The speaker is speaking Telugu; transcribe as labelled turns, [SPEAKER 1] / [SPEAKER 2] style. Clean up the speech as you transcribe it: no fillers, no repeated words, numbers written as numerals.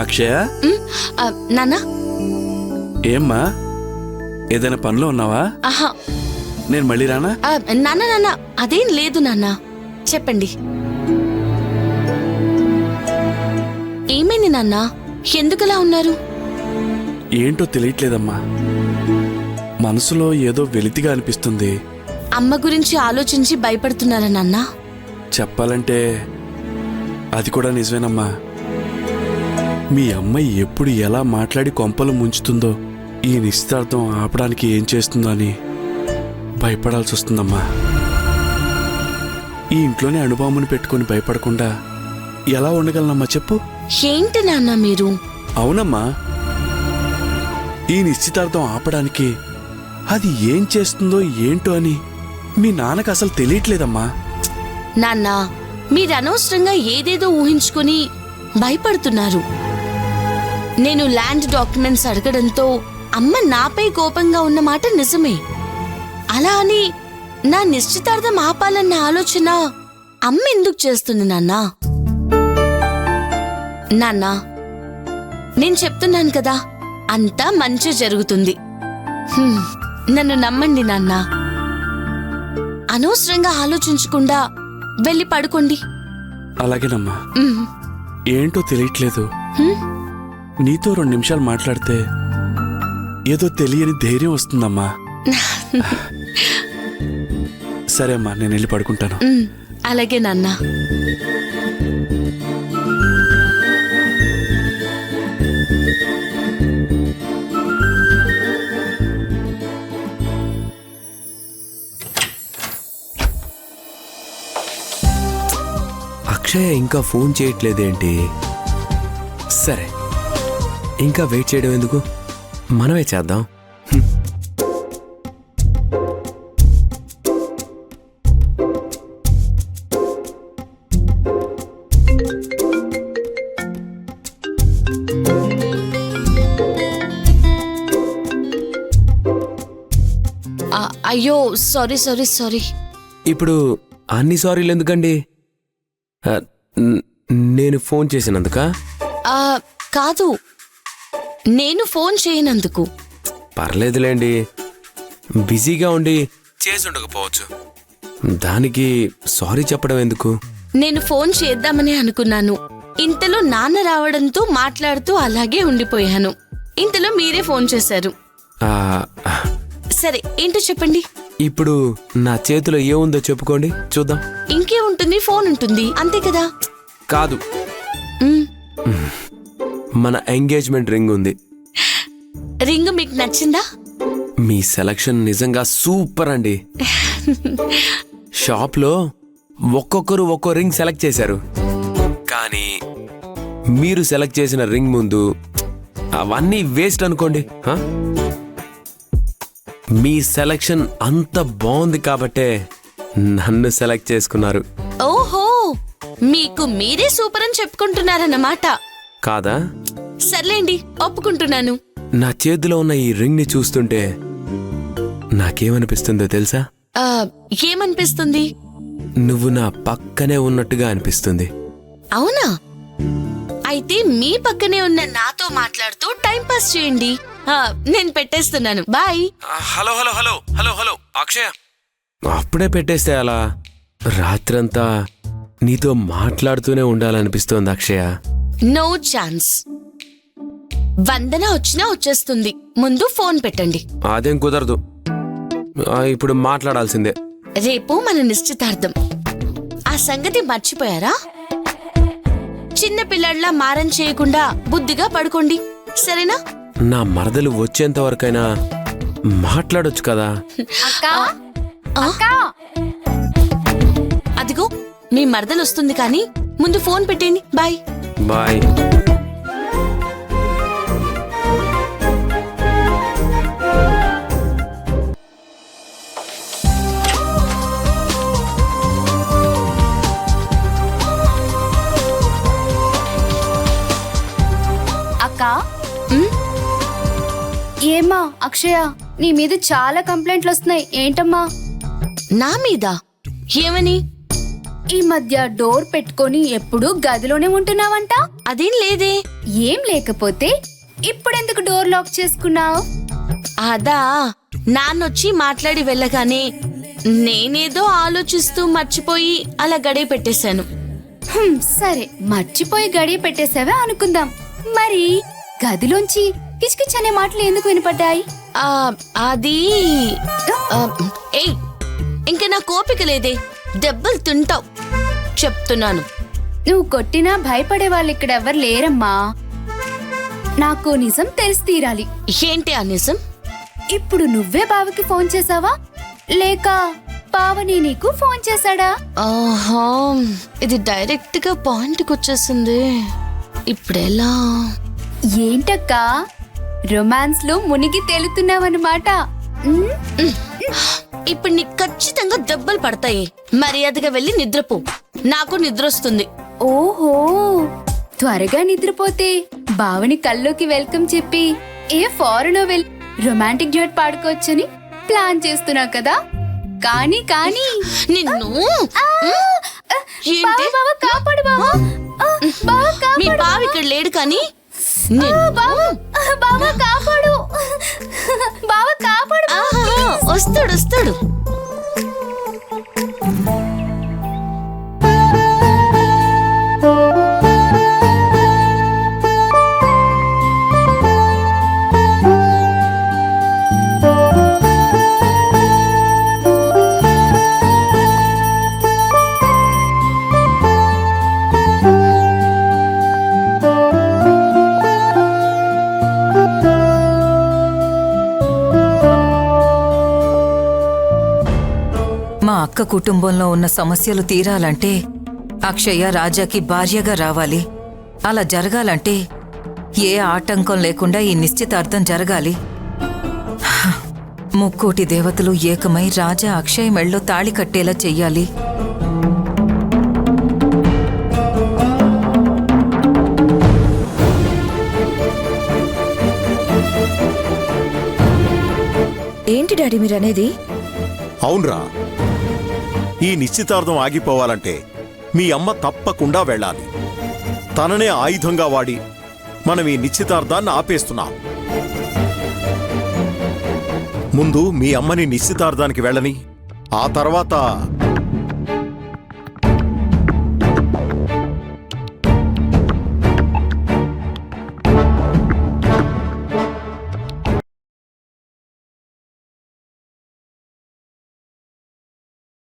[SPEAKER 1] అక్షయ,
[SPEAKER 2] నాన్న.
[SPEAKER 1] ఏమ్మా ఏదైనా పనిలో ఉన్నావా?
[SPEAKER 2] ఆహా,
[SPEAKER 1] నేను మళ్ళీ రానా?
[SPEAKER 2] నాన్న నాన్న అదేం లేదు నాన్న, చెప్పండి. ఏమైంది నాన్న, ఎందుకలా ఉన్నారు?
[SPEAKER 1] ఏంటో తెలియట్లేదమ్మా, మనసులో ఏదో వెలితిగా అనిపిస్తుంది.
[SPEAKER 2] అమ్మ గురించి ఆలోచించి భయపడుతున్నారా నాన్న?
[SPEAKER 1] చెప్పాలంటే అది కూడా నిజమేనమ్మా. మీ అమ్మాయి ఎప్పుడు ఎలా మాట్లాడి కొంపలు ముంచుతుందో, ఈ నిశ్చితార్థం ఆపడానికి ఏం చేస్తుందో అని భయపడాల్సి వస్తుందమ్మా. ఈ ఇంట్లోనే అణుబామును పెట్టుకుని భయపడకుండా ఎలా ఉండగలనమ్మా చెప్పు?
[SPEAKER 2] ఏంటి నాన్న మీరు?
[SPEAKER 1] అవునమ్మా, ఈ నిశ్చితార్థం ఆపడానికి అది ఏం చేస్తుందో ఏంటో అని మీ నాన్నకు అసలు తెలియట్లేదమ్మా.
[SPEAKER 2] నాన్న, మీరు అనవసరంగా ఏదేదో ఊహించుకుని భయపడుతున్నారు. నేను ల్యాండ్ డాక్యుమెంట్స్ అడగడంతో అమ్మ నాపై కోపంగా ఉన్న మాట నిజమే. అలా అని నా నిశ్చితార్థం ఆపాలన్న ఆలోచన అమ్మ ఎందుకు చేస్తుంది నాన్న? నాన్న, నేను చెప్తున్నాను కదా, అంతా మంచి జరుగుతుంది. నన్ను నమ్మండి నాన్న. అనవసరంగా ఆలోచించకుండా వెళ్ళి పడుకోండి.
[SPEAKER 1] అలాగేనమ్మా. ఏంటో తెలియట్లేదు, నీతో 2 నిమిషాలు మాట్లాడితే ఏదో తెలియని ధైర్యం వస్తుందమ్మా. సరే అమ్మా, నేను వెళ్ళి పడుకుంటాను.
[SPEAKER 2] అలాగే నాన్న.
[SPEAKER 3] అక్షయ ఇంకా ఫోన్ చేయట్లేదేంటి? సరే, ఇంకా వెయిట్ చేయడం ఎందుకు, మనమే చేద్దాం.
[SPEAKER 2] అయ్యో, సారీ సారీ సారీ.
[SPEAKER 3] ఇప్పుడు అన్ని సారీలు ఎందుకండి? నేను ఫోన్ చేసినందుకా?
[SPEAKER 2] కాదు, నేను ఫోన్ చేయనందుకు.
[SPEAKER 3] పర్లేదులేండి, బిజీగా ఉండి చేసి ఉండకపోవచ్చు, దానికి సారీ చెప్పడం ఎందుకు?
[SPEAKER 2] నేను ఫోన్ చేద్దామని అనుకున్నాను. ఇంతలో నాన్న రావడంతో మాట్లాడుతూ అలాగే ఉండిపోయాను. ఇంతలో మీరే ఫోన్ చేశారు. సరే, ఏంటో చెప్పండి.
[SPEAKER 3] ఇప్పుడు నా చేతిలో ఏముందో చెప్పుకోండి చూద్దాం.
[SPEAKER 2] ఇంకే ఉంటుంది, ఫోన్ ఉంటుంది, అంతే కదా?
[SPEAKER 3] కాదు, మన ఎంగేజ్మెంట్ రింగ్ ఉంది.
[SPEAKER 2] రింగ్ మీకు నచ్చిందా?
[SPEAKER 3] మీ సెలక్షన్ నిజంగా సూపర్ అండి. షాప్లో ఒక్కొక్కరు ఒక్కో రింగ్ సెలెక్ట్ చేశారు, కానీ మీరు సెలెక్ట్ చేసిన రింగ్ ముందు అవన్నీ వేస్ట్ అనుకోండి. మీ సెలక్షన్ అంత బాగుంది కాబట్టే నన్ను సెలెక్ట్ చేసుకున్నారు.
[SPEAKER 2] ఓహో, మీకు మీరే సూపర్ అని చెప్పుకుంటున్నారన్నమాట.
[SPEAKER 3] కాదా?
[SPEAKER 2] సర్లేండి, ఒప్పుకుంటున్నాను.
[SPEAKER 3] నా చేతిలో ఉన్న ఈ రింగ్ ని చూస్తుంటే నాకేమనిపిస్తుందో తెలుసా?
[SPEAKER 2] ఏమనిపిస్తుంది?
[SPEAKER 3] నువ్వు నా పక్కనే ఉన్నట్టుగా అనిపిస్తుంది.
[SPEAKER 2] అవునా? అయితే మీ పక్కనే ఉన్న నాతో మాట్లాడుతూ టైం పాస్ చేయండి. నేను పెట్టేస్తున్నాను, bye.
[SPEAKER 3] Hello hello hello hello hello Akshaya, అప్పుడే పెట్టేస్తే అలా? రాత్రంతా నీతో మాట్లాడుతూనే ఉండాలనిపిస్తోంది అక్షయ.
[SPEAKER 2] No chance. వందన వచ్చినా వచ్చేస్తుంది, ముందు ఫోన్ పెట్టండి.
[SPEAKER 3] అదేం కుదరదు, ఇప్పుడు మాట్లాడాల్సిందే.
[SPEAKER 2] రేపు మన నిశ్చితార్థం, ఆ సంగతి మర్చిపోయారా? చిన్న పిల్లల్లా మారం చేయకుండా బుద్ధిగా పడుకోండి, సరేనా?
[SPEAKER 3] నా మరదలు వచ్చేంత వరకైనా మాట్లాడొచ్చు కదా?
[SPEAKER 2] అదిగో మీ మరదలు వస్తుంది, కానీ ముందు ఫోన్ పెట్టండి. Bye
[SPEAKER 3] bye.
[SPEAKER 4] ఏమ్మా అక్షయ, నీ మీద చాలా కంప్లైంట్లు వస్తున్నాయి, ఏంటమ్మా?
[SPEAKER 2] నా మీద? ఏమని?
[SPEAKER 4] ఈ మధ్య డోర్ పెట్టుకొని ఎప్పుడూ గదిలోనే ఉంటున్నావంట.
[SPEAKER 2] అదేం లేదే.
[SPEAKER 4] ఏం లేకపోతే ఇప్పుడెందుకు డోర్ లాక్ చేసుకున్నావు?
[SPEAKER 2] అదా, నాన్నొచ్చి మాట్లాడి వెళ్ళగానే నేనేదో ఆలోచిస్తూ మర్చిపోయి అలా గడియ పెట్టేశాను.
[SPEAKER 4] సరే, మర్చిపోయి గడియ పెట్టేసావే అనుకుందాం. మరి గదిలోంచి కిచకిచ్ అనే మాటలు ఎందుకు వినపడ్డాయి?
[SPEAKER 2] అది ఏయ్, ఇంక నా కోపిక లేదే. దెబ్బలు తింటావు చెప్తున్నాను.
[SPEAKER 4] నువ్వు కొట్టినా భయపడే వాళ్ళు ఇక్కడ ఎవరు లేరమ్మా. నాకు నిజం తెలిసి తీరాలి.
[SPEAKER 2] ఏంటి ఆ నిజం?
[SPEAKER 4] ఇప్పుడు నువ్వే బావకి ఫోన్ చేసావా, లేక బావని నీకు ఫోన్ చేశాడా?
[SPEAKER 2] ఆహా, ఇది డైరెక్ట్ గా పాయింట్కి వచ్చేసింది. ఇప్పుడెలా?
[SPEAKER 4] ఏంటక్కా, రొమాన్స్ లో మునిగి తేలుతున్నావన్నమాట.
[SPEAKER 2] ఇప్పుడు నీకు ఖచ్చితంగా దెబ్బలు పడతాయి. మర్యాదగా వెళ్ళి నిద్రపో, నాకు నిద్ర వస్తుంది.
[SPEAKER 4] ఓహో, త్వరగా నిద్రపోతే బావని కల్లోకి వెల్కమ్ చెప్పి ఏ ఫారెనో వెళ్ళి రొమాంటిక్ డ్యూట్ పాడుకోవచ్చని ప్లాన్ చేస్తున్నా కదా. కానీ కానీ
[SPEAKER 2] నిన్ను
[SPEAKER 4] బావ, బావ, కాపాడు బావ. బావ,
[SPEAKER 2] మీ
[SPEAKER 4] కాపాడు.
[SPEAKER 2] బావ ఇక్కడ లేడు కానీ
[SPEAKER 4] బావ, బావ, కాపాడు. బావ, కాపాడు.
[SPEAKER 2] వస్తాడు వస్తాడు.
[SPEAKER 5] మా అక్క కుటుంబంలో ఉన్న సమస్యలు తీరాలంటే అక్షయ రాజాకి భార్యగా రావాలి. అలా జరగాలంటే ఏ ఆటంకం లేకుండా ఈ నిశ్చితార్థం జరగాలి. ముక్కోటి దేవతలు ఏకమై రాజా అక్షయ్ మెళ్ళో తాళి కట్టేలా చెయ్యాలి.
[SPEAKER 6] ఏంటి డాడీ మీరనేది?
[SPEAKER 7] అవునరా, ఈ నిశ్చితార్థం ఆగిపోవాలంటే మీ అమ్మ తప్పకుండా వెళ్ళాలి. తననే ఆయుధంగా వాడి మనం ఈ నిశ్చితార్థాన్ని ఆపేస్తున్నాం. ముందు మీ అమ్మని నిశ్చితార్థానికి వెళ్ళని, ఆ తర్వాత